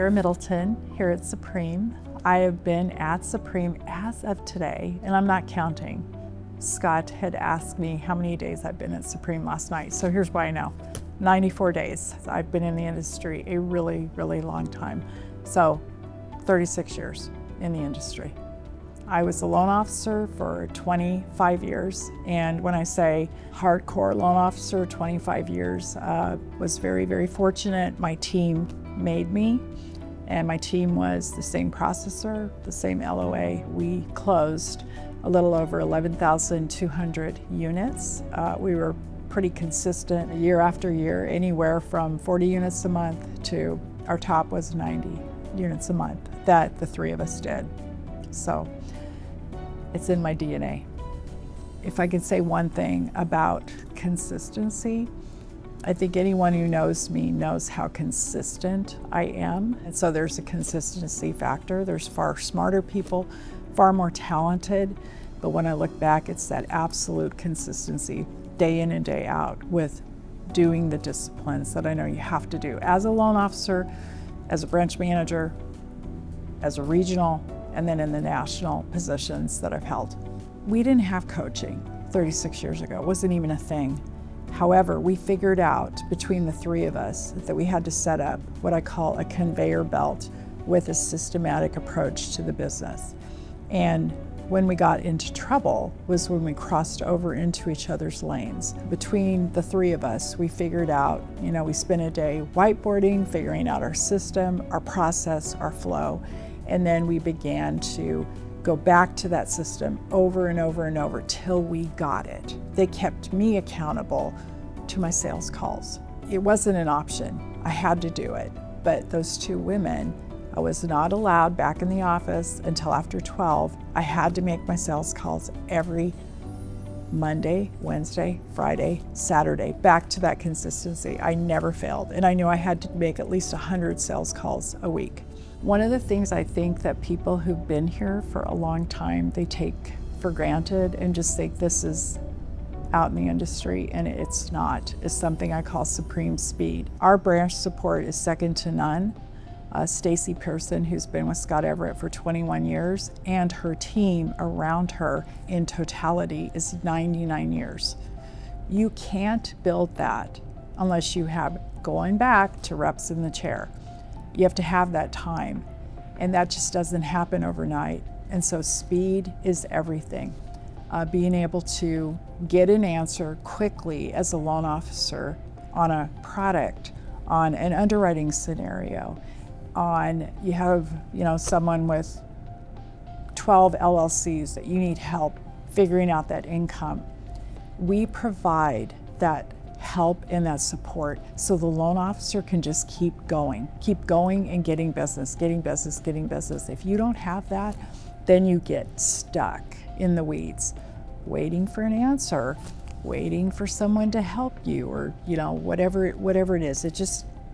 Sarah Middleton here at Supreme. I have been at Supreme as of today, and I'm not counting. Scott had asked me how many days I've been at Supreme last night, so here's why I know. 94 days. I've been in the industry a really, really long time. So 36 years in the industry. I was a loan officer for 25 years, and when I say hardcore loan officer, 25 years, was very, very fortunate. My team made me, and my team was the same processor, the same LOA. We closed a little over 11,200 units. We were pretty consistent year after year, anywhere from 40 units a month to our top was 90 units a month that the three of us did. So it's in my DNA. If I could say one thing about consistency, I think anyone who knows me knows how consistent I am. And so there's a consistency factor. There's far smarter people, far more talented. But when I look back, it's that absolute consistency, day in and day out, with doing the disciplines that I know you have to do as a loan officer, as a branch manager, as a regional, and then in the national positions that I've held. We didn't have coaching 36 years ago. It wasn't even a thing. However, we figured out between the three of us that we had to set up what I call a conveyor belt with a systematic approach to the business. And when we got into trouble was when we crossed over into each other's lanes. Between the three of us, we figured out, we spent a day whiteboarding, figuring out our system, our process, our flow, and then we began to go back to that system over and over and over till we got it. They kept me accountable to my sales calls. It wasn't an option. I had to do it. But those two women, I was not allowed back in the office until after 12. I had to make my sales calls every Monday, Wednesday, Friday, Saturday, back to that consistency. I never failed. And I knew I had to make at least 100 sales calls a week. One of the things I think that people who've been here for a long time, they take for granted and just think this is out in the industry, and it's not. It's something I call supreme speed. Our branch support is second to none. Stacy Pearson, who's been with Scott Everett for 21 years, and her team around her in totality is 99 years. You can't build that unless you have going back to reps in the chair. You have to have that time, and that just doesn't happen overnight. And so speed is everything. Being able to get an answer quickly as a loan officer on a product, on an underwriting scenario, you have someone with 12 LLCs that you need help figuring out that income. We provide that help and that support so the loan officer can just keep going and getting business. If you don't have that, then you get stuck in the weeds, waiting for an answer, waiting for someone to help you, or whatever it is.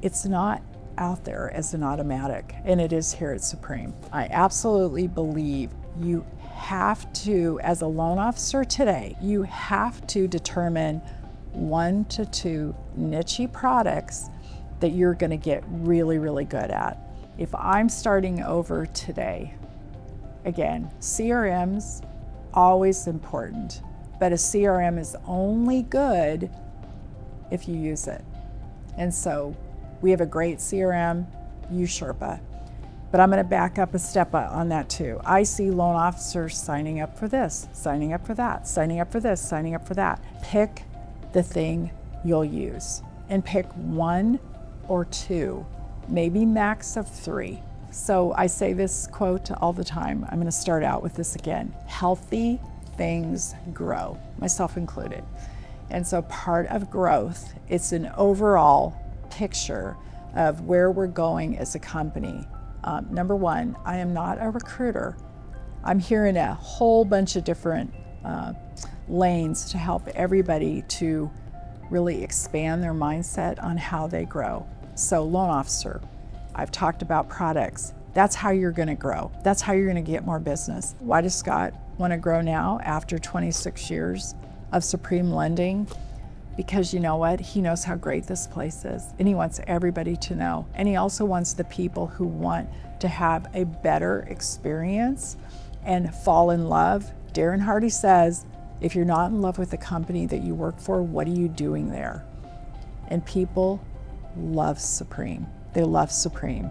It's not out there as an automatic, and it is here at Supreme. I absolutely believe you have to, as a loan officer today, you have to determine 1 to 2 niche products that you're going to get really, really good at. If I'm starting over today, again, CRM's always important, but a CRM is only good if you use it. And so we have a great CRM, USherpa, but I'm going to back up a step on that too. I see loan officers signing up for this, signing up for that, signing up for this, signing up for that. Pick the thing you'll use, and pick 1 or 2, maybe max of 3. So I say this quote all the time. I'm going to start out with this again. Healthy things grow, myself included. And so part of growth, it's an overall picture of where we're going as a company. Number 1, I am not a recruiter. I'm here in a whole bunch of different lanes to help everybody to really expand their mindset on how they grow. So loan officer, I've talked about products. That's how you're going to grow. That's how you're going to get more business. Why does Scott want to grow now after 26 years of Supreme Lending? because you know what? He knows how great this place is, and he wants everybody to know. And he also wants the people who want to have a better experience and fall in love. Darren Hardy says, if you're not in love with the company that you work for, what are you doing there? And people love Supreme. They love Supreme.